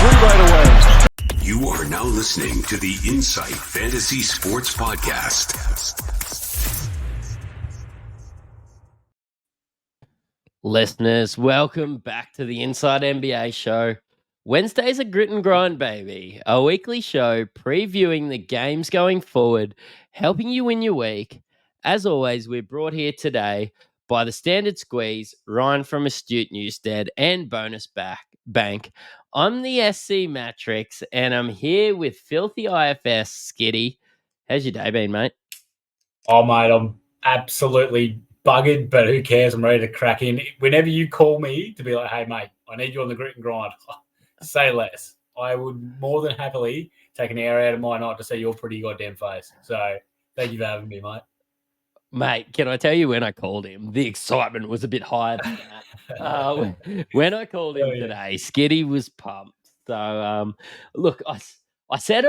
3 right away. You are now listening to the Insight Fantasy Sports Podcast. Listeners, welcome back to the Inside NBA show. Wednesday's a grit and grind, baby. A weekly show previewing the games going forward, helping you win your week. As always, we're brought here today by the Standard Squeeze, Ryan from Astute Newstead, and Bonus Bank. I'm the SC Mattrix, and I'm here with Filthy IFS Skiddy. How's your day been, mate? Oh, mate, I'm absolutely buggered, but who cares? I'm ready to crack in. Whenever you call me to be like, hey, mate, I need you on the grit and grind, say less. I would more than happily take an hour out of my night to see your pretty goddamn face. So thank you for having me, mate. Mate, can I tell you when I called him, the excitement was a bit higher than that. When I called him today, Skiddy was pumped. So, look, I said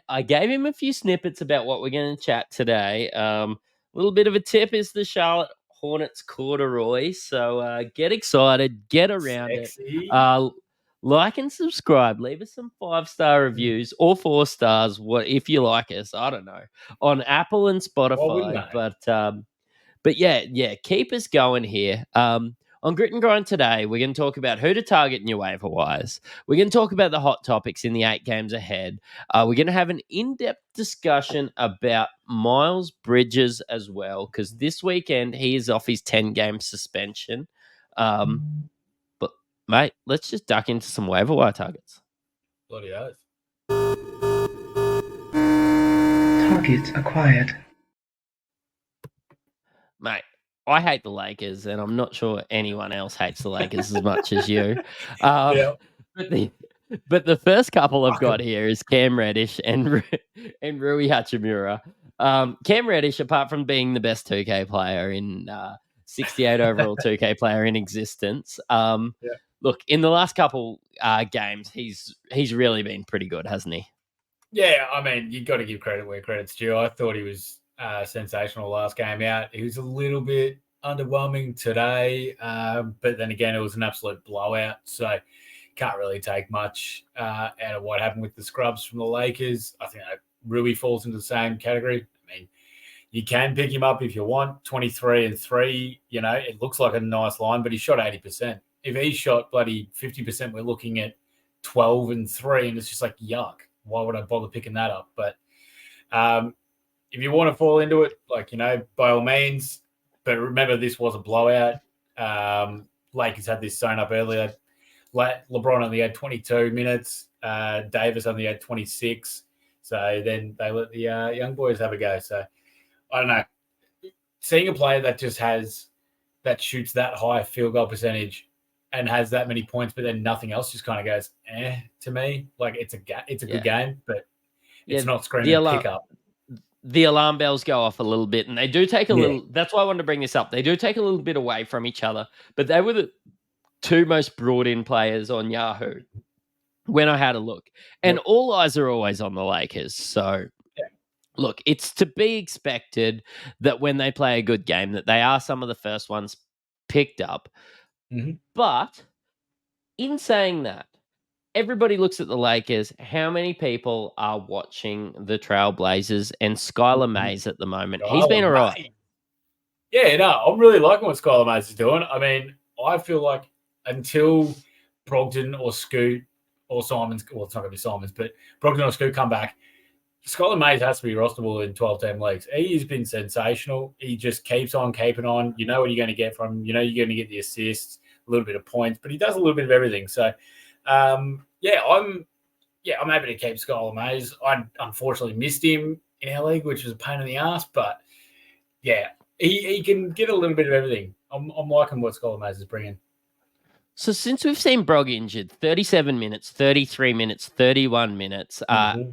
I gave him a few snippets about what we're going to chat today. A little bit of a tip is the Charlotte Hornets corduroy. So get excited, get around Sexy. it. Like and subscribe. Leave us some 5-star reviews or 4 stars. What if you like us? I don't know, on Apple and Spotify. But yeah, keep us going here. On Grit and Grind today, we're going to talk about who to target in your waiver wires. We're going to talk about the hot topics in the 8 games ahead. We're going to have an in-depth discussion about Miles Bridges as well, because this weekend he is off his 10-game suspension. But, mate, let's just duck into some waiver wire targets. Bloody oath. Targets acquired. Mate, I hate the Lakers, and I'm not sure anyone else hates the Lakers as much as you. But the first couple I've got here is Cam Reddish and Rui Hachimura. Cam Reddish, apart from being the best 2K player in 68 overall 2K player in existence, look, in the last couple games, he's really been pretty good, hasn't he? Yeah, I mean, you've got to give credit where credit's due. I thought he was sensational last game out. He was a little bit underwhelming today, but then again, it was an absolute blowout. So can't really take much out of what happened with the scrubs from the Lakers. I think Rui falls into the same category. I mean, you can pick him up if you want. 23-3, it looks like a nice line, but he shot 80%. If he shot bloody 50%, we're looking at 12-3, and it's just like, yuck. Why would I bother picking that up? But if you want to fall into it, by all means. But remember, this was a blowout. Lakers had this sewn up earlier. LeBron only had 22 minutes. Davis only had 26. So then they let the young boys have a go. So I don't know. Seeing a player that shoots that high field goal percentage and has that many points, but then nothing else, just kind of goes to me. Like it's a good game, but it's not screaming pick up. The alarm bells go off a little bit, and they do take a little. That's why I wanted to bring this up. They do take a little bit away from each other, but they were the 2 most brought-in players on Yahoo when I had a look. And all eyes are always on the Lakers. So, look, it's to be expected that when they play a good game, that they are some of the first ones picked up. Mm-hmm. But in saying that, everybody looks at the Lakers. How many people are watching the Trailblazers and Skylar Mays at the moment? He's been all right. Yeah, no, I'm really liking what Skylar Mays is doing. I mean, I feel like until Brogdon or Scoot or Simons, well, it's not going to be Simons, but Brogdon or Scoot come back, Skylar Mays has to be rosterable in 12-team leagues. He's been sensational. He just keeps on keeping on. You know what you're going to get from him. You know you're going to get the assists, a little bit of points, but he does a little bit of everything. So, I'm happy to keep Skylar Mays. I unfortunately missed him in our league, which was a pain in the ass, but yeah, he can get a little bit of everything. I'm liking what Skylar Mays is bringing. So since we've seen Brog injured, 37 minutes, 33 minutes, 31 minutes,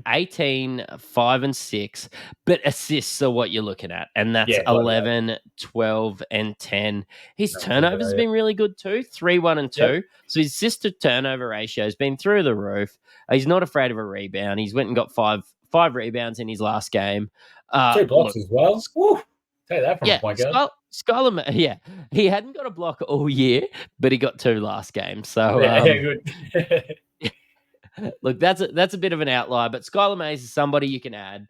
18, 5 and 6, but assists are what you're looking at. And that's 11, 12 and 10. His turnovers have been really good too, 3, 1 and 2. Yep. So his assist to turnover ratio has been through the roof. He's not afraid of a rebound. He's went and got five rebounds in his last game. 2 blocks as well. Woo. Say that from a point guard. Skylar, he hadn't got a block all year, but he got 2 last game. So good. Look, that's a bit of an outlier, but Skylar Mays is somebody you can add.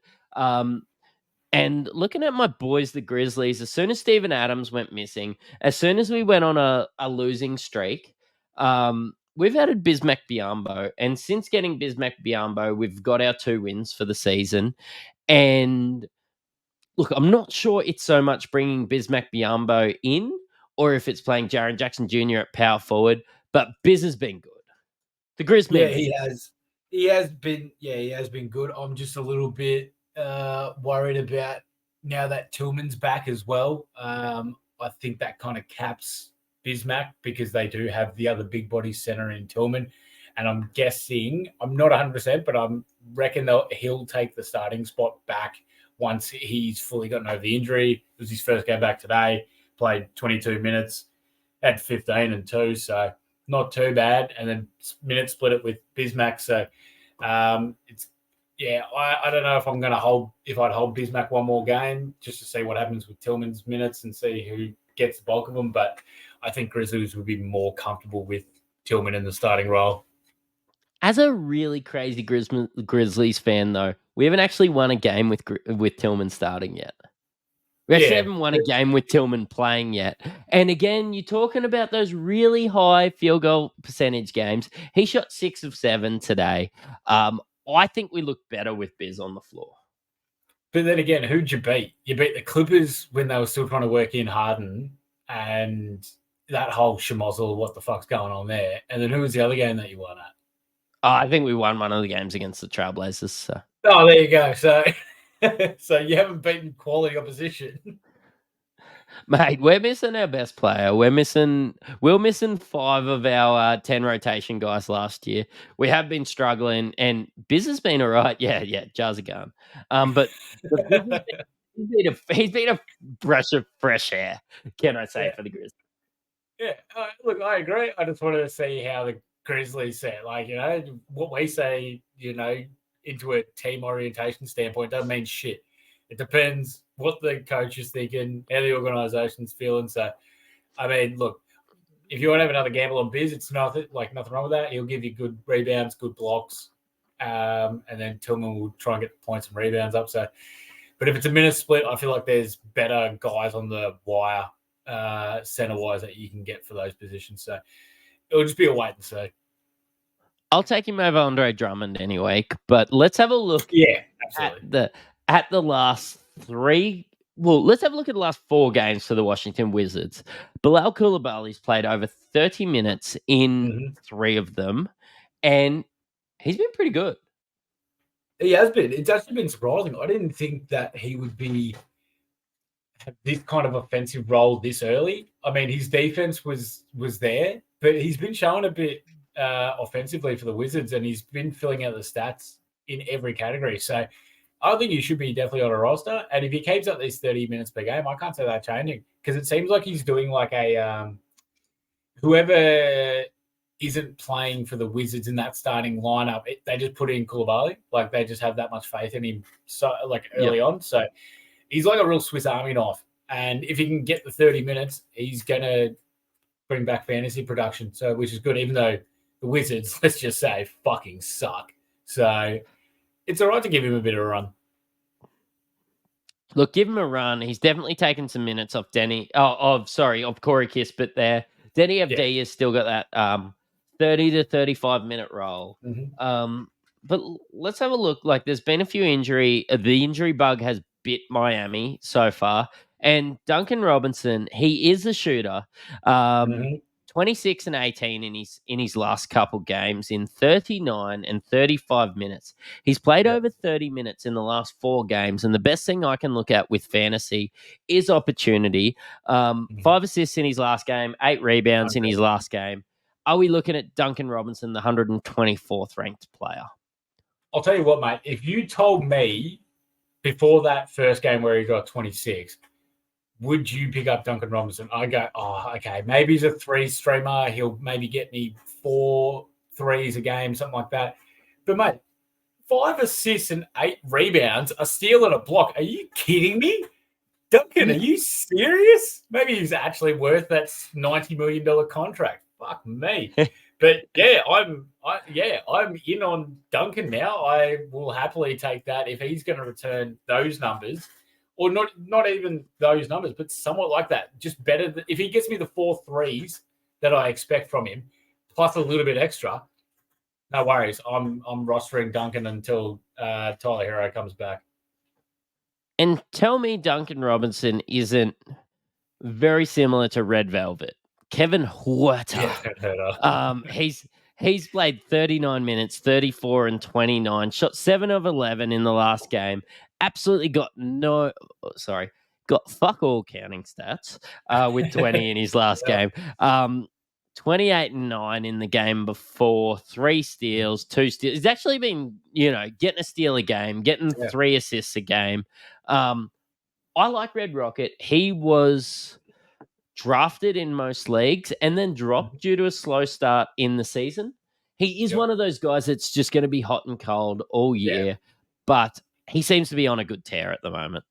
And looking at my boys, the Grizzlies, as soon as Steven Adams went missing, as soon as we went on a losing streak, we've added Bismack Biyombo. And since getting Bismack Biyombo, we've got our 2 wins for the season. And look, I'm not sure it's so much bringing Bismack Biyombo in or if it's playing Jaren Jackson Jr. at power forward, but Biz has been good. The Grizzlies. Yeah, he has. He has been good. I'm just a little bit worried about now that Tillman's back as well. I think that kind of caps Bismack because they do have the other big body center in Tillman. And I'm guessing, I'm not 100%, but I reckon he'll take the starting spot back once he's fully gotten over the injury. It was his first game back today, played 22 minutes, had 15 and 2, so not too bad. And then minute split it with Bismack. So it's, I don't know if I'm going to hold Bismack one more game just to see what happens with Tillman's minutes and see who gets the bulk of them. But I think Grizzlies would be more comfortable with Tillman in the starting role. As a really crazy Grizzlies fan, though, we haven't actually won a game with Tillman starting yet. We actually haven't won a game with Tillman playing yet. And again, you're talking about those really high field goal percentage games. He shot 6 of 7 today. I think we look better with Biz on the floor. But then again, who'd you beat? You beat the Clippers when they were still trying to work in Harden and that whole schmozzle, what the fuck's going on there? And then who was the other game that you won at? I think we won one of the games against the Trailblazers. So. Oh, there you go. So so you haven't beaten quality opposition. Mate, we're missing our best player. We're missing 5 of our 10 rotation guys last year. We have been struggling, and Biz has been all right. Yeah, jars are gone. But he's been a breath of fresh air, can I say, for the Grizzlies. Yeah, look, I agree. I just wanted to see how the Grizzlies set, what we say, into a team orientation standpoint doesn't mean shit. It depends what the coach is thinking, how the organization's feeling. So, I mean, look, if you want to have another gamble on Biz, it's nothing wrong with that. He'll give you good rebounds, good blocks, and then Tillman will try and get the points and rebounds up. So, but if it's a minute split, I feel like there's better guys on the wire, center-wise, that you can get for those positions. So, it'll just be a wait and see. I'll take him over Andre Drummond anyway, but let's have a look at the last 3. Well, let's have a look at the last 4 games for the Washington Wizards. Bilal Coulibaly's played over 30 minutes in 3 of them, and he's been pretty good. He has been. It's actually been surprising. I didn't think that he would have this kind of offensive role this early. I mean, his defense was there, but he's been showing a bit offensively for the Wizards, and he's been filling out the stats in every category. So I think he should be definitely on a roster. And if he keeps up these 30 minutes per game, I can't see that changing because it seems like he's doing like a whoever isn't playing for the Wizards in that starting lineup, they just put in Coulibaly. Like they just have that much faith in him early on. So he's like a real Swiss Army knife. And if he can get the 30 minutes, he's going to bring back fantasy production. So which is good, even though the Wizards, let's just say, fucking suck. So it's all right to give him a bit of a run. Look, give him a run. He's definitely taken some minutes off Corey Kispert there. Denny Avdia has still got that 30 to 35 minute role. But let's have a look. Like there's been a few the injury bug has bit Miami so far. And Duncan Robinson, he is a shooter. 26 and 18 in his last couple games in 39 and 35 minutes. He's played over 30 minutes in the last 4 games, and the best thing I can look at with fantasy is opportunity. 5 assists in his last game, 8 rebounds in his last game. Are we looking at Duncan Robinson, the 124th ranked player? I'll tell you what, mate. If you told me before that first game where he got 26, would you pick up Duncan Robinson? I go, okay, maybe he's a 3-streamer. He'll maybe get me 4 threes a game, something like that. But, mate, 5 assists and 8 rebounds, a steal and a block. Are you kidding me? Duncan, are you serious? Maybe he's actually worth that $90 million contract. Fuck me. But But yeah, I'm in on Duncan now. I will happily take that if he's going to return those numbers, or not even those numbers, but somewhat like that. Just better if he gets me the 4 threes that I expect from him, plus a little bit extra. No worries. I'm rostering Duncan until Tyler Hero comes back. And tell me Duncan Robinson isn't very similar to Red Velvet. Kevin Huerta. He's played 39 minutes, 34 and 29, shot 7 of 11 in the last game. Absolutely got fuck all counting stats with 20 in his last game. 28 and 9 in the game before, 3 steals, 2 steals. He's actually been, getting a steal a game, getting 3 assists a game. I like Red Rocket. He was drafted in most leagues and then dropped due to a slow start in the season. He is one of those guys that's just going to be hot and cold all year, but he seems to be on a good tear at the moment.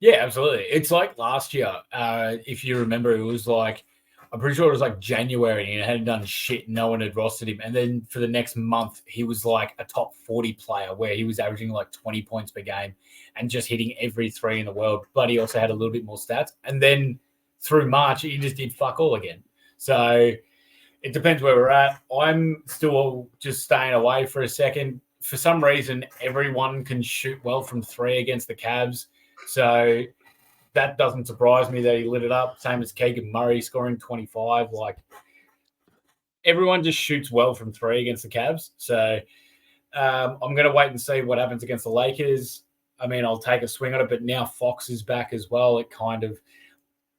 Yeah, absolutely. It's like last year. If you remember, it was like, I'm pretty sure it was like January and he hadn't done shit. No one had rostered him. And then for the next month, he was like a top 40 player where he was averaging like 20 points per game and just hitting every 3 in the world. But he also had a little bit more stats. And then through March, he just did fuck all again. So it depends where we're at. I'm still just staying away for a second. For some reason, everyone can shoot well from 3 against the Cavs. So that doesn't surprise me that he lit it up. Same as Keegan Murray scoring 25. Like, everyone just shoots well from 3 against the Cavs. So I'm going to wait and see what happens against the Lakers. I mean, I'll take a swing on it, but now Fox is back as well. It kind of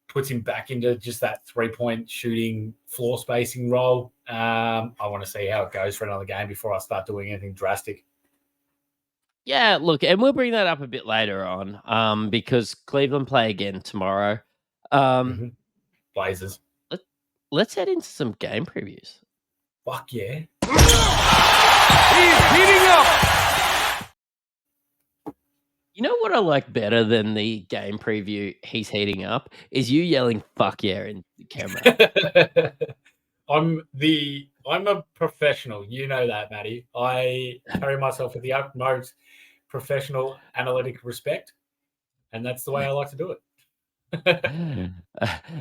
puts him back into just that 3-point shooting floor spacing role. I want to see how it goes for another game before I start doing anything drastic. Yeah, look, and we'll bring that up a bit later on because Cleveland play again tomorrow. Blazers. Let's head into some game previews. Fuck yeah. He's heating up. You know what I like better than the game preview he's heating up is you yelling fuck yeah in the camera. I'm a professional. You know that, Matty. I carry myself with the utmost professional analytic respect, and that's the way I like to do it.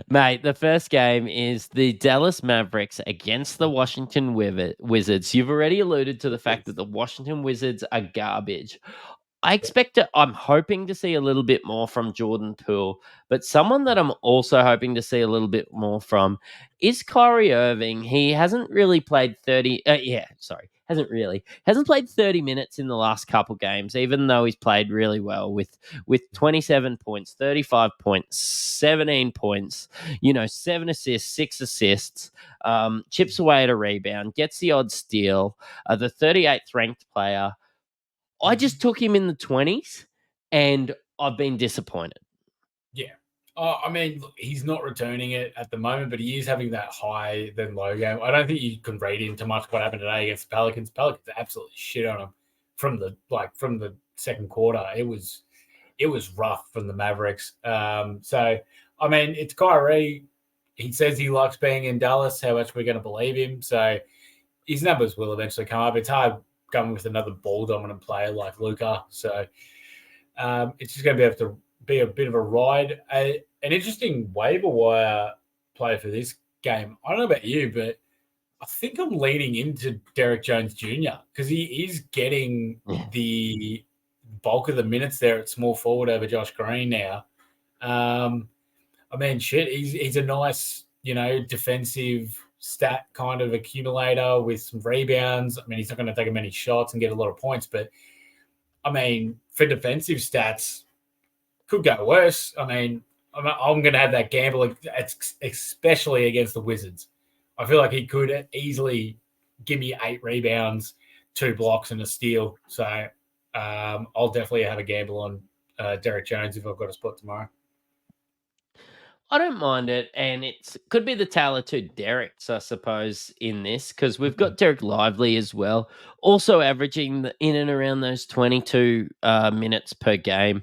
Mate, the first game is the Dallas Mavericks against the Washington Wizards. You've already alluded to the fact that the Washington Wizards are garbage. I'm hoping to see a little bit more from Jordan Poole, but someone that I'm also hoping to see a little bit more from is Kyrie Irving. He hasn't really played hasn't played 30 minutes in the last couple games, even though he's played really well with 27 points, 35 points, 17 points, 7 assists, 6 assists, chips away at a rebound, gets the odd steal, the 38th ranked player. I just took him in the 20s, and I've been disappointed. Yeah. I mean, look, he's not returning it at the moment, but he is having that high then low game. I don't think you can read into much what happened today against the Pelicans. Pelicans absolutely shit on him from the second quarter. It was rough from the Mavericks. So I mean, it's Kyrie. He says he likes being in Dallas. How much we're going to believe him? So his numbers will eventually come up. It's hard going with another ball dominant player like Luka. So it's just going to be a bit of a ride. An interesting waiver wire play for this game. I don't know about you, but I think I'm leaning into Derek Jones Jr. because he is getting the bulk of the minutes there at small forward over Josh Green now. I mean, shit, he's a nice, defensive stat kind of accumulator with some rebounds. I mean, he's not going to take many shots and get a lot of points, but I mean, for defensive stats, could go worse. I mean, I'm going to have that gamble, especially against the Wizards. I feel like he could easily give me 8 rebounds, 2 blocks, and a steal. So I'll definitely have a gamble on Derek Jones if I've got a spot tomorrow. I don't mind it, and it could be the tale of two Dereks, I suppose, in this, because we've got Derek Lively as well, also averaging in and around those 22 minutes per game.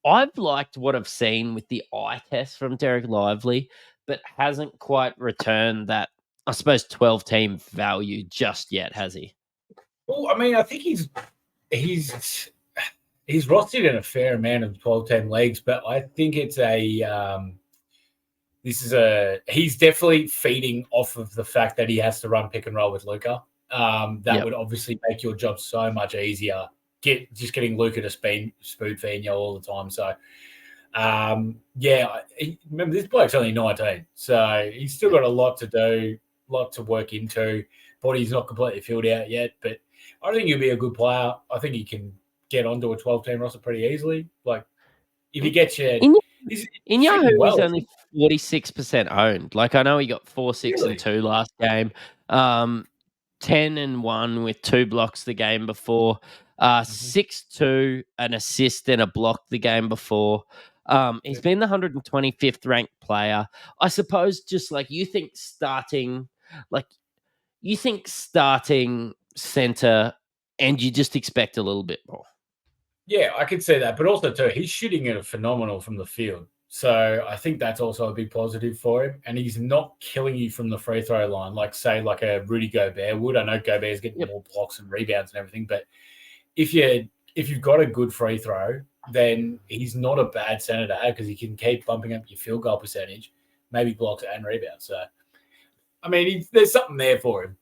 I've liked what I've seen with the eye test from Derek Lively, but hasn't quite returned that I suppose, 12-team value just yet, has he? Well, I mean, I think he's rostered in a fair amount of 12-team leagues, but I think it's he's definitely feeding off of the fact that he has to run pick and roll with Luka. That would obviously make your job so much easier. Getting Luka to spoon feed you all the time. So, remember this bloke's only 19, so he's still got a lot to do, lot to work into. Body's not completely filled out yet, but I think he'll be a good player. I think he can get onto a 12-team roster pretty easily. Like, if he gets you... In Yahoo, he's only 46% owned. Like, I know he got 4-6-2 last game. 10-1 with 2 blocks the game before. 6-2, an assist and a block the game before. He's been the 125th ranked player. I suppose just like you think starting center and you just expect a little bit more. Yeah, I could say that. But also, too, he's shooting it phenomenal from the field. So I think that's also a big positive for him. And he's not killing you from the free throw line, like a Rudy Gobert would. I know Gobert's getting more blocks and rebounds and everything. But if you've got a good free throw, then he's not a bad center to have because he can keep bumping up your field goal percentage, maybe blocks and rebounds. So, I mean, there's something there for him.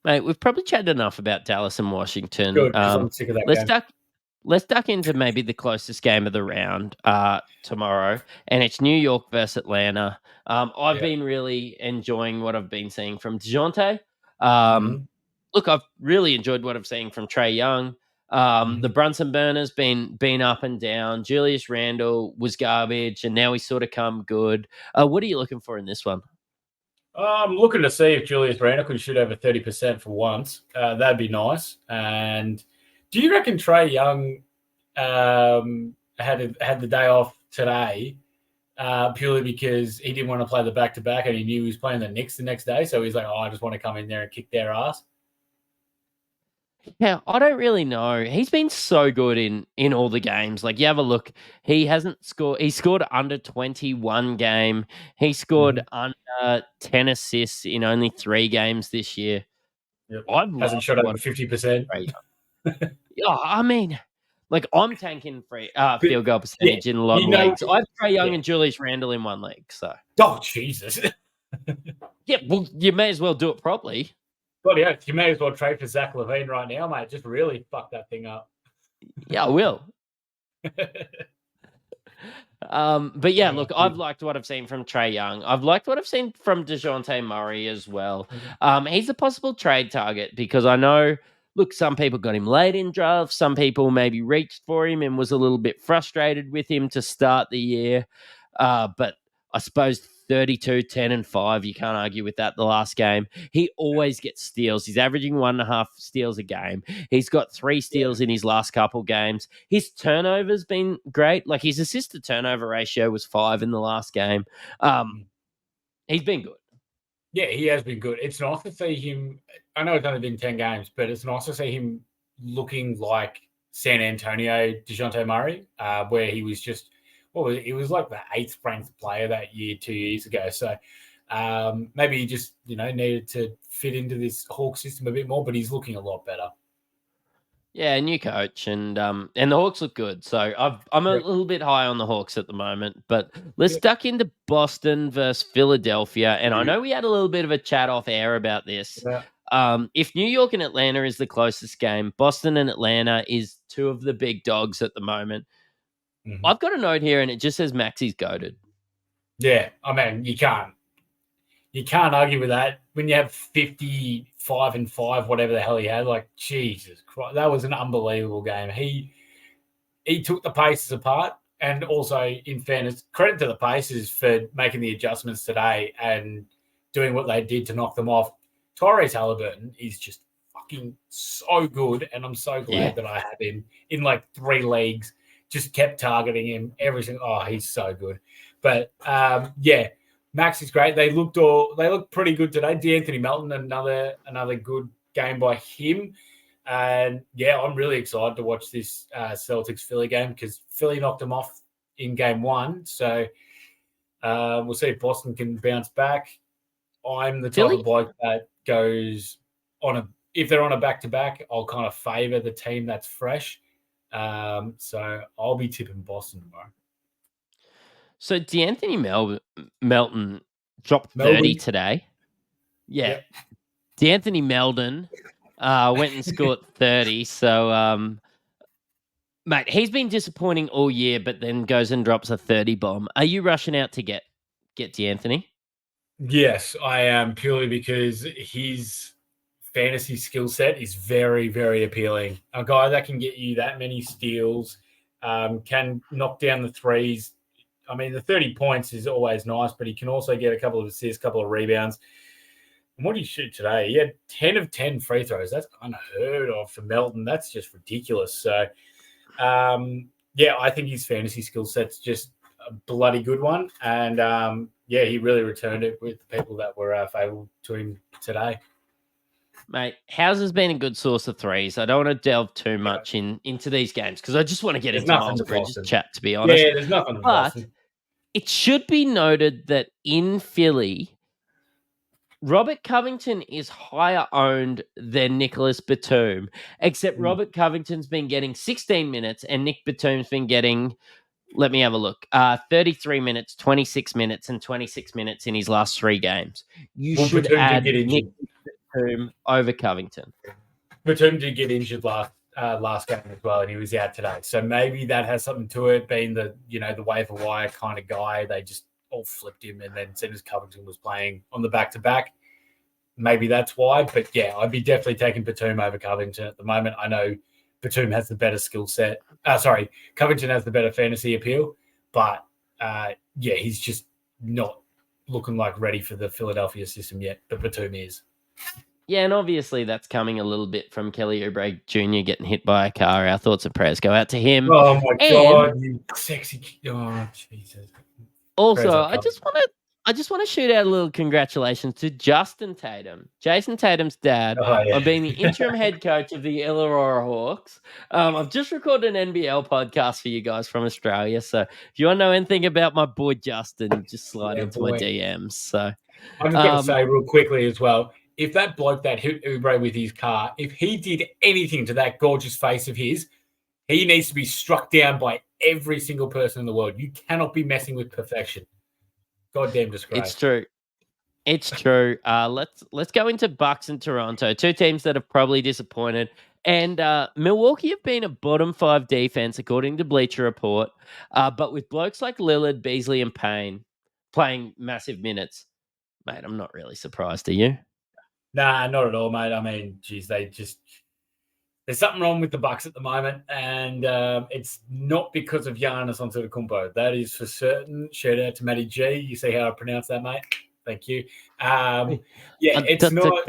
Mate, we've probably chatted enough about Dallas and Washington. Good, I'm sick of that game. Let's duck into maybe the closest game of the round tomorrow, and it's New York versus Atlanta. I've been really enjoying what I've been seeing from DeJounte. Look, I've really enjoyed what I've seen from Trae Young. The Brunson burner's been up and down. Julius Randle was garbage, and now he's sort of come good. What are you looking for in this one? I'm looking to see if Julius Randle can shoot over 30% for once. That'd be nice. And do you reckon Trae Young had the day off today purely because he didn't want to play the back-to-back and he knew he was playing the Knicks the next day? So he's like, I just want to come in there and kick their ass. Yeah, I don't really know. He's been so good in all the games. Like, you have a look. He hasn't scored. He scored under 21 game. He scored under 10 assists in only 3 games this year. Yep. Hasn't shot over 50%. Yeah, I mean, like, I'm tanking field goal percentage in a lot of leagues. I have Trae Young and Julius Randle in one league. So, oh Jesus. Yeah, well, you may as well do it properly. Bloody hell, you may as well trade for Zach LaVine right now, mate. Just really fuck that thing up. Yeah, I will. But yeah, look, I've liked what I've seen from Trae Young. I've liked what I've seen from DeJounte Murray as well. He's a possible trade target because I know, look, some people got him late in drafts. Some people maybe reached for him and was a little bit frustrated with him to start the year. But I suppose 32, 10, and 5, you can't argue with that the last game. He always gets steals. He's averaging 1.5 steals a game. He's got 3 steals in his last couple games. His turnover's been great. Like, his assist to turnover ratio was 5 in the last game. He's been good. Yeah, he has been good. It's nice to see him. I know it's only been 10 games, but it's nice to see him looking like San Antonio DeJounte Murray, where he was just... Well, he was like the 8th ranked player that year 2 years ago. So maybe he just, needed to fit into this Hawk system a bit more, but he's looking a lot better. Yeah, new coach, and the Hawks look good. So I'm a little bit high on the Hawks at the moment. But let's duck into Boston versus Philadelphia. And I know we had a little bit of a chat off air about this. If New York and Atlanta is the closest game, Boston and Atlanta is 2 of the big dogs at the moment. I've got a note here, and it just says Maxi's goated. Yeah, I mean, you can't argue with that. When you have 55 and 5, whatever the hell he had, like, Jesus Christ, that was an unbelievable game. He took the Pacers apart, and also, in fairness, credit to the Pacers for making the adjustments today and doing what they did to knock them off. Tyrese Halliburton is just fucking so good, and I'm so glad that I have him in like 3 leagues. Just kept targeting him. Everything. Oh, he's so good. But Max is great. They looked pretty good today. DeAnthony Melton, another good game by him. And I'm really excited to watch this Celtics Philly game because Philly knocked them off in game 1. So we'll see if Boston can bounce back. I'm the type Philly? of bloke that goes if they're on a back-to-back, I'll kind of favour the team that's fresh. So I'll be tipping Boston tomorrow. So D'Anthony Melton dropped 30 Melbourne. today. Yeah. Yep. D'Anthony Melton went and scored 30. So, mate, he's been disappointing all year, but then goes and drops a 30 bomb. Are you rushing out to get D'Anthony? Yes, I am, purely because his fantasy skill set is very, very appealing. A guy that can get you that many steals, can knock down the threes. I mean, the 30 points is always nice, but he can also get a couple of assists, a couple of rebounds. And what did he shoot today? He had 10 of 10 free throws. That's unheard of for Melton. That's just ridiculous. So, I think his fantasy skill set's just a bloody good one. And, he really returned it with the people that were favourable to him today. Mate, House has been a good source of threes. I don't want to delve too much into these games because I just want to get into Miles Bridges' chat, to be honest. Yeah, there's nothing to Boston. It should be noted that in Philly, Robert Covington is higher owned than Nicholas Batum, except Robert Covington's been getting 16 minutes and Nick Batum's been getting, let me have a look, 33 minutes, 26 minutes, and 26 minutes in his last 3 games. You should Batum add did get Nick injured. Batum over Covington. Batum did get injured last game as well, and he was out today. So maybe that has something to it, being the waiver wire kind of guy. They just all flipped him, and then as soon as Covington was playing on the back-to-back, maybe that's why. But yeah, I'd be definitely taking Batum over Covington at the moment. I know Batum has the better skill set. Covington has the better fantasy appeal, but he's just not looking like ready for the Philadelphia system yet. But Batum is. Yeah, and obviously that's coming a little bit from Kelly Oubre Jr. getting hit by a car. Our thoughts and prayers go out to him. Oh my God, you sexy! Oh Jesus! Also, I just want to shoot out a little congratulations to Justin Tatum, Jason Tatum's dad, on being the interim head coach of the Illawarra Hawks. I've just recorded an NBL podcast for you guys from Australia, so if you want to know anything about my boy Justin, just slide into my DMs. So I'm just going to say real quickly as well, if that bloke that hit Oubre with his car, if he did anything to that gorgeous face of his, he needs to be struck down by every single person in the world. You cannot be messing with perfection. Goddamn disgrace. It's true. Let's go into Bucks and Toronto, 2 teams that have probably disappointed. And Milwaukee have been a bottom 5 defense, according to Bleacher Report. But with blokes like Lillard, Beasley, and Payne playing massive minutes, mate, I'm not really surprised. Are you? Nah, not at all, mate. I mean, geez, there's something wrong with the Bucks at the moment, and it's not because of Giannis Antetokounmpo. That is for certain. Shout out to Matty G. You see how I pronounce that, mate? Thank you. It's not.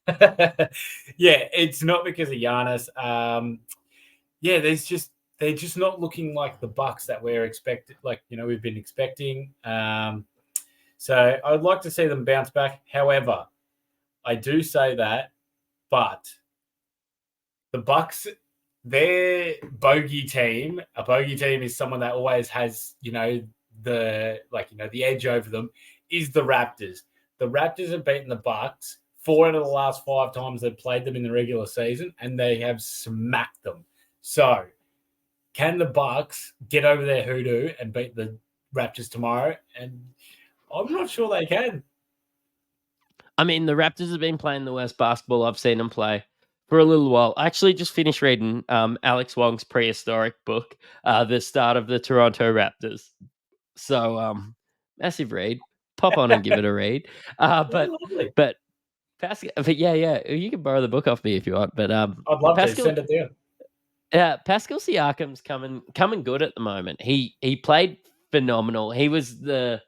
It's not because of Giannis. They're just not looking like the Bucks that we're expected. We've been expecting. So I'd like to see them bounce back. However, I do say that, but the Bucks, their bogey team, a bogey team is someone that always has, the edge over them, is the Raptors. The Raptors have beaten the Bucks 4 out of the last 5 times they've played them in the regular season, and they have smacked them. So can the Bucks get over their hoodoo and beat the Raptors tomorrow? And I'm not sure they can. I mean, the Raptors have been playing the worst basketball I've seen them play for a little while. I actually just finished reading Alex Wong's prehistoric book, The Start of the Toronto Raptors. So, massive read. Pop on and give it a read. But Pascal, you can borrow the book off me if you want. But I'd love to send it down. Yeah, Pascal Siakam's coming good at the moment. He played phenomenal. He was the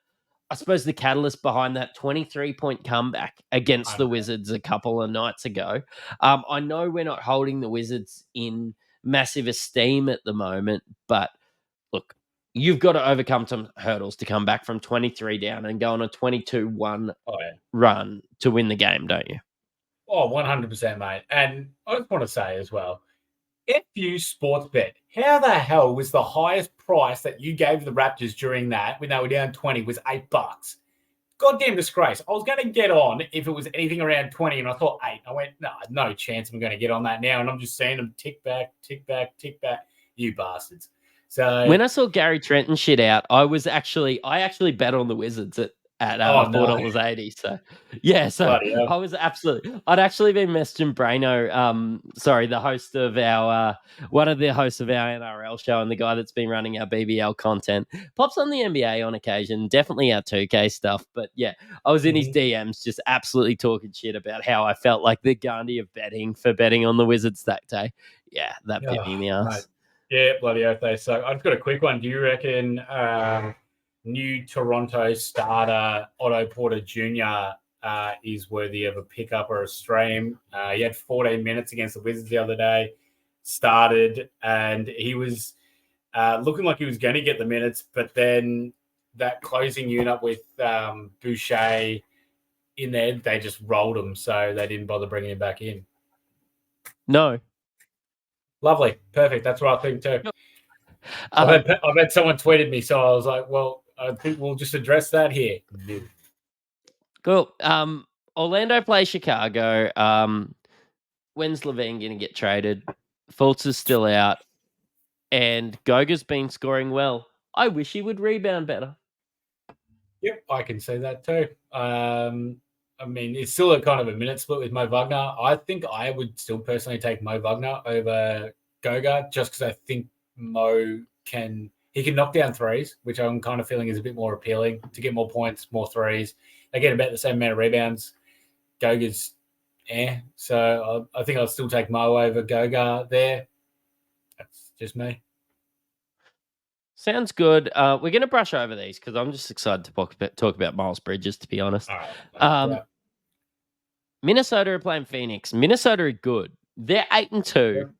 catalyst behind that 23-point comeback against the Wizards a couple of nights ago. I know we're not holding the Wizards in massive esteem at the moment, but look, you've got to overcome some hurdles to come back from 23 down and go on a 22-1 run to win the game, don't you? Oh, 100%, mate. And I just want to say as well, FU Sportsbet, how the hell was the highest price that you gave the Raptors during that when they were down 20 was $8? goddamn disgrace. I was going to get on if it was anything around 20, and I thought 8. I went, no chance I'm going to get on that now. And I'm just seeing them tick back, tick back, tick back. You bastards. So when I saw Gary Trenton shit out, I actually bet on the Wizards at $4.80. So yeah, I'd actually been messaging Brano, the host of our one of the hosts of our NRL show and the guy that's been running our BBL content. Pops on the NBA on occasion, definitely our 2K stuff. But yeah, I was in his DMs just absolutely talking shit about how I felt like the Gandhi of betting on the Wizards that day. Yeah, that bit me in the ass. Mate. Yeah, bloody oath they suck. I've got a quick one. Do you reckon new Toronto starter Otto Porter Jr. Is worthy of a pickup or a stream? He had 14 minutes against the Wizards the other day, started, and he was looking like he was going to get the minutes, but then that closing unit with Boucher in there, they just rolled him, so they didn't bother bringing him back in. No. Lovely. Perfect. That's what I think too. I've had someone tweeted me, so I was like, well, I think we'll just address that here. Cool. Orlando plays Chicago. When's Levine going to get traded? Fultz is still out. And Goga's been scoring well. I wish he would rebound better. Yep, I can see that too. I mean, it's still a kind of a minute split with Mo Wagner. I think I would still personally take Mo Wagner over Goga just because I think Mo can knock down threes, which I'm kind of feeling is a bit more appealing to get more points, more threes. They get about the same amount of rebounds. Goga's so I think I'll still take Mo over Goga there. That's just me. Sounds good. We're going to brush over these because I'm just excited to talk about Miles Bridges, to be honest. All right. Minnesota are playing Phoenix. Minnesota are good. They're 8-2,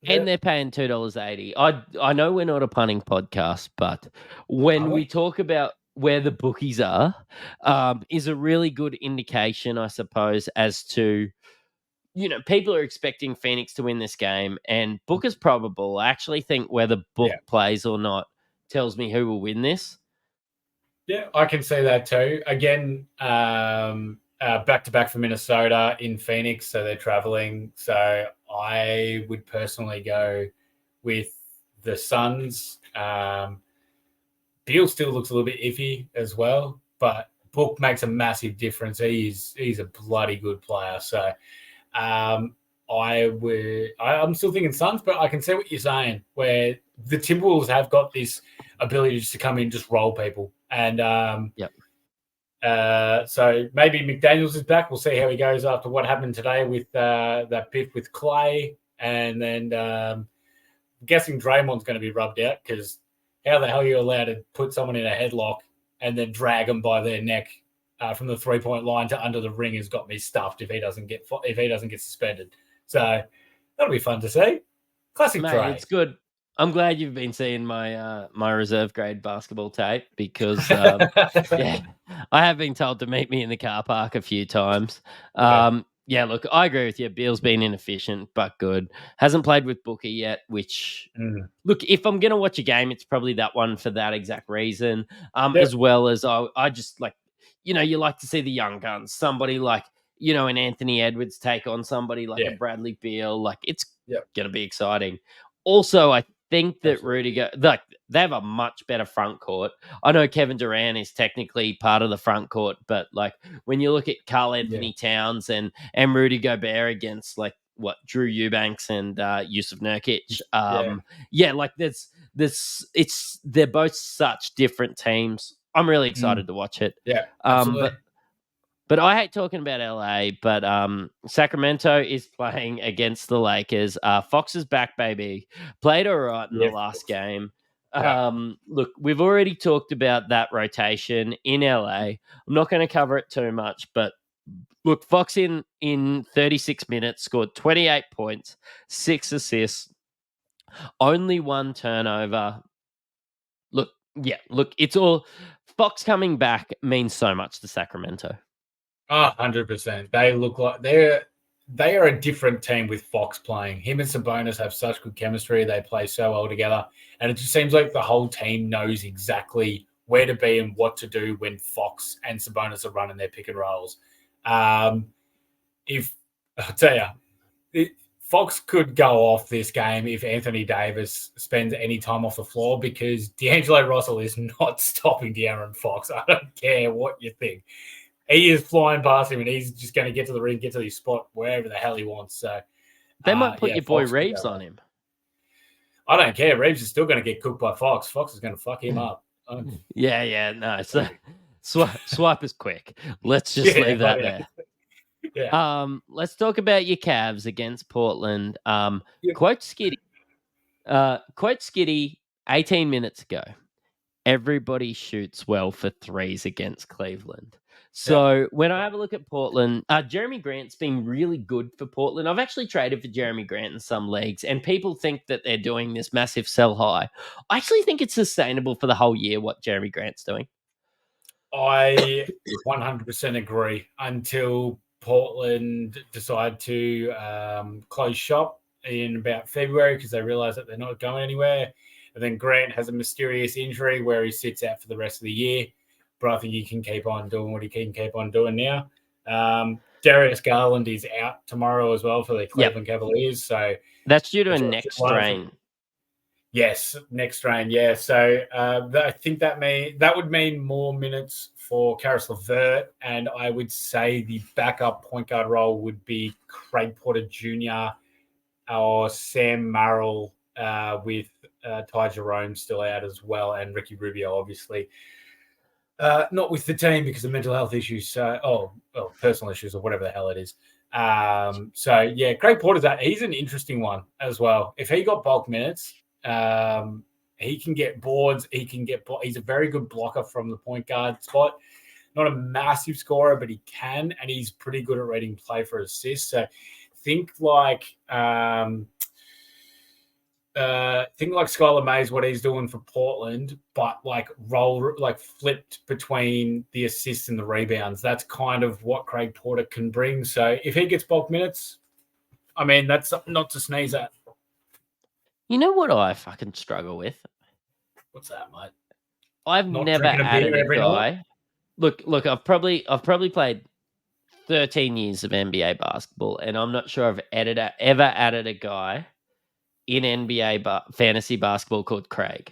and they're paying $2.80. I know we're not a punting podcast, but when we talk about where the bookies are, is a really good indication, I suppose, as to, people are expecting Phoenix to win this game, and book is probable. I actually think whether book plays or not tells me who will win this. Yeah, I can see that too. Again, back-to-back for Minnesota in Phoenix, so they're traveling. So I would personally go with the Suns. Beal still looks a little bit iffy as well, but Book makes a massive difference. He's a bloody good player. So I'm still thinking Suns, but I can see what you're saying, where the Timberwolves have got this ability just to come in and just roll people. And so maybe McDaniels is back. We'll see how he goes after what happened today with that bit with Clay. And then I'm guessing Draymond's going to be rubbed out because how the hell are you allowed to put someone in a headlock and then drag them by their neck from the 3-point line to under the ring has got me stuffed if he doesn't get suspended. So that'll be fun to see. Classic Dre. It's good. I'm glad you've been seeing my my reserve grade basketball tape because I have been told to meet me in the car park a few times. Yeah, look, I agree with you. Beal's been inefficient, but good. Hasn't played with Booker yet, which, look, if I'm going to watch a game, it's probably that one for that exact reason, as well as I just like, you like to see the young guns, somebody like, an Anthony Edwards take on somebody like a Bradley Beal. Like, it's going to be exciting. Also, I think that Rudiger, like, they have a much better front court. I know Kevin Durant is technically part of the front court, but like when you look at Karl Anthony Towns and Rudy Gobert against like Drew Eubanks and Yusuf Nurkic, like they're both such different teams. I'm really excited to watch it. Yeah, absolutely. But I hate talking about LA, but Sacramento is playing against the Lakers. Fox is back, baby. Played all right in the last game. Look, we've already talked about that rotation in LA. I'm not going to cover it too much, but look, Fox in 36 minutes scored 28 points, 6 assists, only 1 turnover. Look, it's all Fox coming back means so much to Sacramento. 100%. They look like they are a different team with Fox playing. Him and Sabonis have such good chemistry. They play so well together. And it just seems like the whole team knows exactly where to be and what to do when Fox and Sabonis are running their pick and rolls. If I'll tell you, Fox could go off this game if Anthony Davis spends any time off the floor, because D'Angelo Russell is not stopping De'Aaron Fox. I don't care what you think. He is flying past him, and he's just going to get to the ring, get to his spot wherever the hell he wants. So they might put your boy Reeves on him. I don't care. Reeves is still going to get cooked by Fox. Fox is going to fuck him up. Yeah. No, so swipe is quick. Let's just leave that there. Yeah. Let's talk about your Cavs against Portland. Quote Skiddy. 18 minutes ago. Everybody shoots well for threes against Cleveland. So when I have a look at Portland, Jeremy Grant's been really good for Portland. I've actually traded for Jeremy Grant in some leagues, and people think that they're doing this massive sell high. I actually think it's sustainable for the whole year what Jeremy Grant's doing. I 100% agree until Portland decide to close shop in about February because they realize that they're not going anywhere. And then Grant has a mysterious injury where he sits out for the rest of the year. But I think he can keep on doing what he can keep on doing now. Darius Garland is out tomorrow as well for the Cleveland Cavaliers. So that's due to a neck strain. Yes, neck strain. Yeah. So I think that would mean more minutes for Karis LeVert. And I would say the backup point guard role would be Craig Porter Jr. or Sam Merrill with Ty Jerome still out as well, and Ricky Rubio, obviously. Not with the team because of mental health issues, personal issues or whatever the hell it is. Craig Porter's he's an interesting one as well. If he got bulk minutes, he can get boards. He's a very good blocker from the point guard spot. Not a massive scorer, but he can, and he's pretty good at reading play for assists. So think like Skylar Mays, what he's doing for Portland, but flipped between the assists and the rebounds. That's kind of what Craig Porter can bring. So if he gets bulk minutes, I mean, that's something not to sneeze at. You know what I fucking struggle with? What's that, mate? I've never added a guy. Look, I've probably played 13 years of NBA basketball, and I'm not sure I've ever added a guy in NBA fantasy basketball called Craig.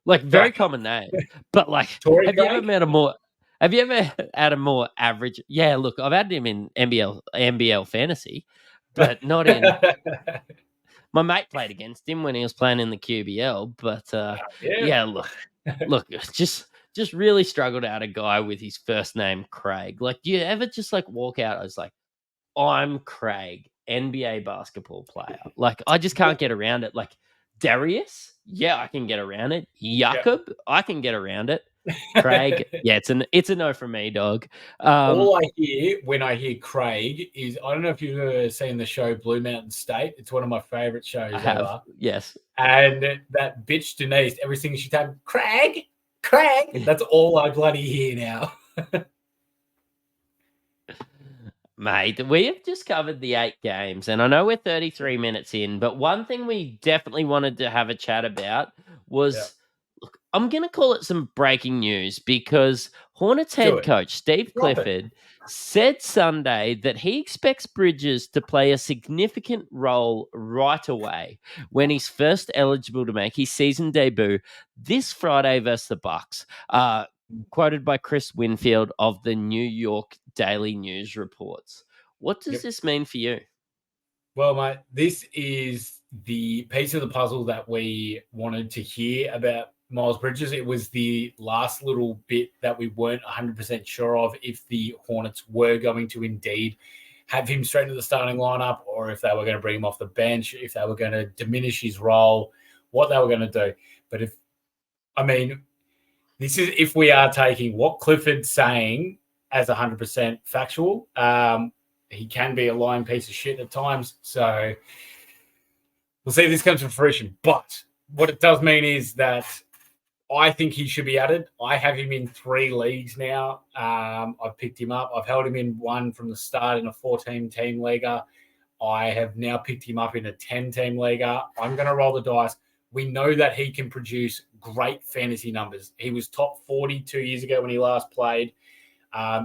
Like, very common name. But like, have you ever had a more average? Yeah, look, I've had him in NBL fantasy, but not in. My mate played against him when he was playing in the QBL, but look, just really struggled out a guy with his first name Craig. Like, do you ever just like walk out? I was like, I'm Craig, NBA basketball player. Like, I just can't get around it. Like, Darius, yeah, I can get around it. Jakob, I can get around it. Craig, yeah, it's a no from me, dog. All I hear when I hear Craig is, I don't know if you've ever seen the show Blue Mountain State. It's one of my favorite shows ever. Yes. And that bitch Denise, everything she typed, Craig. That's all I bloody hear now. Mate, we have just covered the 8 games, and I know we're 33 minutes in, but one thing we definitely wanted to have a chat about was, look, I'm going to call it some breaking news, because Hornets head coach Steve Clifford said Sunday that he expects Bridges to play a significant role right away when he's first eligible to make his season debut this Friday versus the Bucks. Quoted by Chris Winfield of the New York Daily News reports. What does this mean for you? Well, mate, this is the piece of the puzzle that we wanted to hear about Miles Bridges. It was the last little bit that we weren't 100% sure of if the Hornets were going to indeed have him straight into the starting lineup, or if they were going to bring him off the bench, if they were going to diminish his role, what they were going to do. But this is if we are taking what Clifford's saying as 100% factual. He can be a lying piece of shit at times. So we'll see if this comes to fruition. But what it does mean is that I think he should be added. I have him in 3 leagues now. I've picked him up. I've held him in one from the start in a 14-team leaguer. I have now picked him up in a 10-team leaguer. I'm going to roll the dice. We know that he can produce great fantasy numbers. He was top 40 2 years ago when he last played.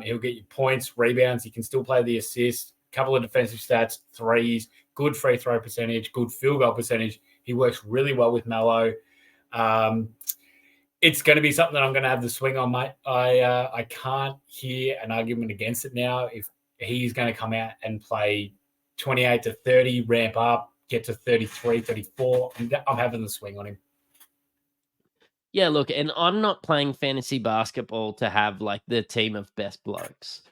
He'll get you points, rebounds. He can still play the assist, couple of defensive stats, threes, good free throw percentage, good field goal percentage. He works really well with Melo. It's going to be something that I'm going to have the swing on, mate. I can't hear an argument against it now. If he's going to come out and play 28 to 30, ramp up, get to 33, 34, I'm having the swing on him. Yeah, look, and I'm not playing fantasy basketball to have like the team of best blokes.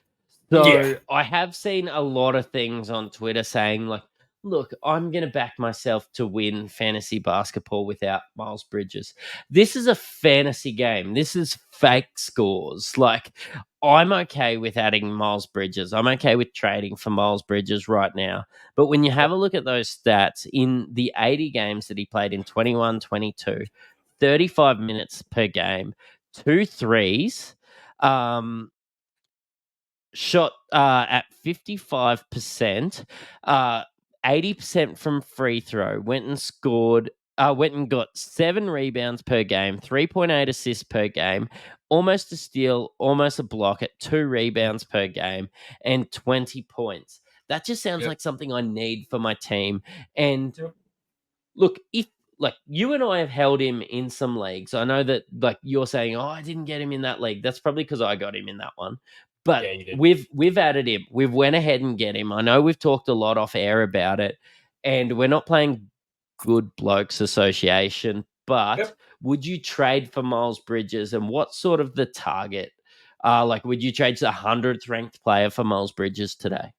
So I have seen a lot of things on Twitter saying like, look, I'm going to back myself to win fantasy basketball without Miles Bridges. This is a fantasy game. This is fake scores. Like, I'm okay with adding Miles Bridges. I'm okay with trading for Miles Bridges right now. But when you have a look at those stats, in the 80 games that he played in 21-22, 35 minutes per game, 2 threes, shot at 55%, 80% from free throw, went and got 7 rebounds per game, 3.8 assists per game, almost a steal, almost a block at 2 rebounds per game, and 20 points. That just sounds like something I need for my team. And look, if like you and I have held him in some leagues. I know that like you're saying, oh, I didn't get him in that league. That's probably because I got him in that one. But we've added him. We've went ahead and get him. I know we've talked a lot off air about it, and we're not playing Good Blokes Association. But would you trade for Miles Bridges? And what sort of the target? Like, would you trade the 100th ranked player for Miles Bridges today?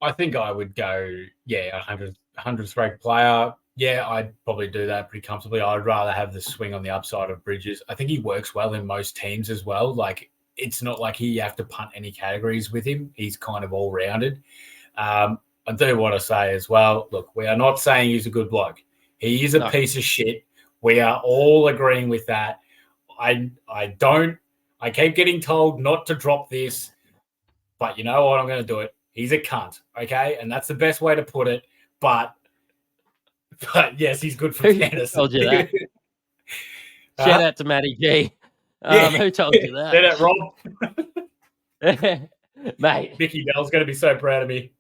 I think I would go, 100th ranked player. Yeah, I'd probably do that pretty comfortably. I'd rather have the swing on the upside of Bridges. I think he works well in most teams as well. Like, it's not like you have to punt any categories with him. He's kind of all-rounded. I do want to say as well, look, we are not saying he's a good bloke. He is a piece of shit. We are all agreeing with that. I keep getting told not to drop this, but you know what? I'm going to do it. He's a cunt, okay? And that's the best way to put it. But yes, he's good for fantasy. Told you that? Shout out to Matty G. Who told you that? Did it, Rob? Mate. Mickey Bell's going to be so proud of me.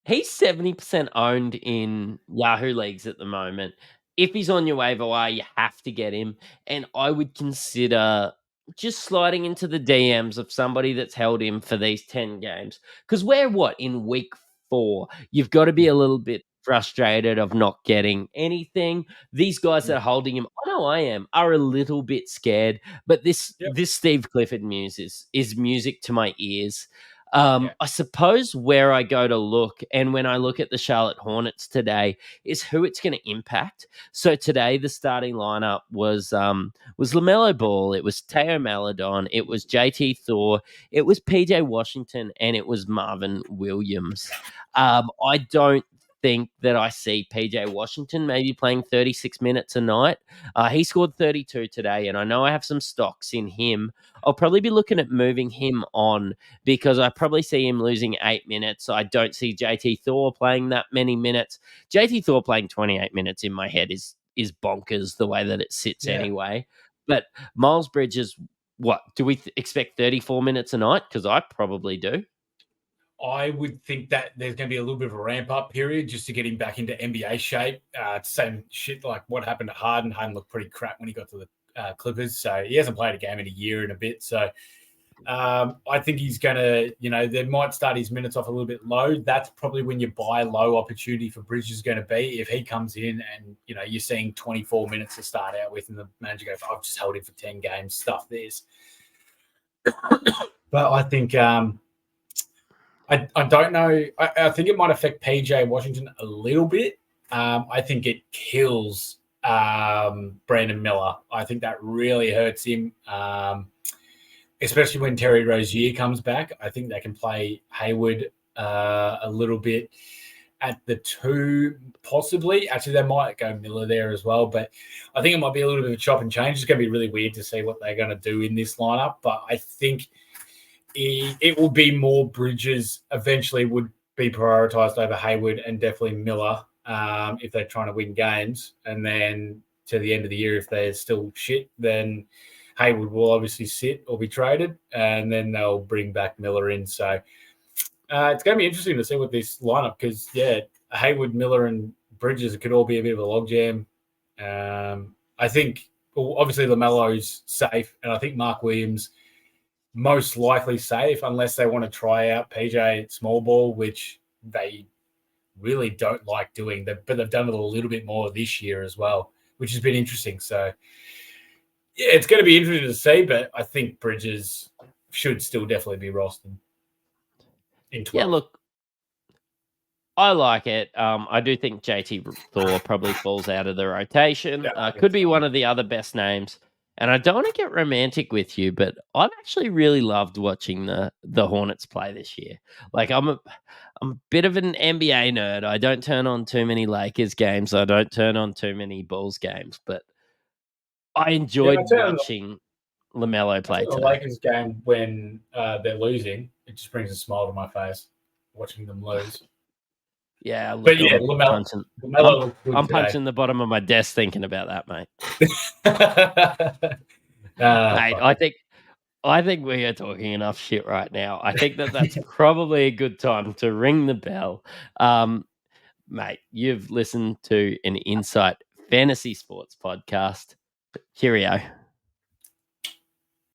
He's 70% owned in Yahoo leagues at the moment. If he's on your waiver wire, you have to get him. And I would consider just sliding into the DMs of somebody that's held him for these 10 games. Because we're in week 4? You've got to be a little bit frustrated of not getting anything. These guys that are holding him, I know I am, are a little bit scared. But this Steve Clifford news is music to my ears. I suppose where I go to look, and when I look at the Charlotte Hornets today, is who it's going to impact. So today the starting lineup was LaMelo Ball, it was Teo Maledon, it was JT Thor, it was PJ Washington, and it was Marvin Williams. I don't think that I see PJ Washington maybe playing 36 minutes a night. He scored 32 today, and I know I have some stocks in him. I'll probably be looking at moving him on because I probably see him losing 8 minutes. I don't see JT Thor playing that many minutes. JT Thor playing 28 minutes in my head is bonkers the way that it sits anyway. But Miles Bridges, what, do we expect 34 minutes a night? Because I probably do. I would think that there's going to be a little bit of a ramp-up period just to get him back into NBA shape. Same shit like what happened to Harden. Harden looked pretty crap when he got to the Clippers, so he hasn't played a game in a year and a bit. So I think he's going to, they might start his minutes off a little bit low. That's probably when your buy low opportunity for Bridges is going to be. If he comes in and, you're seeing 24 minutes to start out with and the manager goes, I've just held him for 10 games, stuff this. But I think I don't know. I think it might affect PJ Washington a little bit. I think it kills Brandon Miller. I think that really hurts him, especially when Terry Rozier comes back. I think they can play Hayward a little bit at the 2, possibly. Actually, they might go Miller there as well. But I think it might be a little bit of a chop and change. It's going to be really weird to see what they're going to do in this lineup. But I think it will be more Bridges eventually would be prioritized over Hayward and definitely Miller if they're trying to win games. And then to the end of the year. If they're still shit, then Hayward will obviously sit or be traded, and then they'll bring back Miller in. So it's going to be interesting to see what this lineup, because, Hayward, Miller, and Bridges could all be a bit of a logjam. I think, obviously, LaMelo's safe, and I think Mark Williams most likely safe unless they want to try out PJ small ball, which they really don't like doing. But they've done it a little bit more this year as well, which has been interesting. So, yeah, it's going to be interesting to see, but I think Bridges should still definitely be rostered in 12. Yeah, look, I like it. I do think JT Thor probably falls out of the rotation. Could be one of the other best names. And I don't want to get romantic with you, but I've actually really loved watching the Hornets play this year. Like, I'm a bit of an NBA nerd. I don't turn on too many Lakers games. I don't turn on too many Bulls games, but I enjoyed watching LaMelo play the Lakers game when they're losing. It just brings a smile to my face watching them lose. Yeah, look, but yeah, LaMelo I'm punching the bottom of my desk thinking about that, mate. Mate, I think we are talking enough shit right now. I think that's probably a good time to ring the bell. Mate, you've listened to an Insight Fantasy Sports podcast. Cheerio.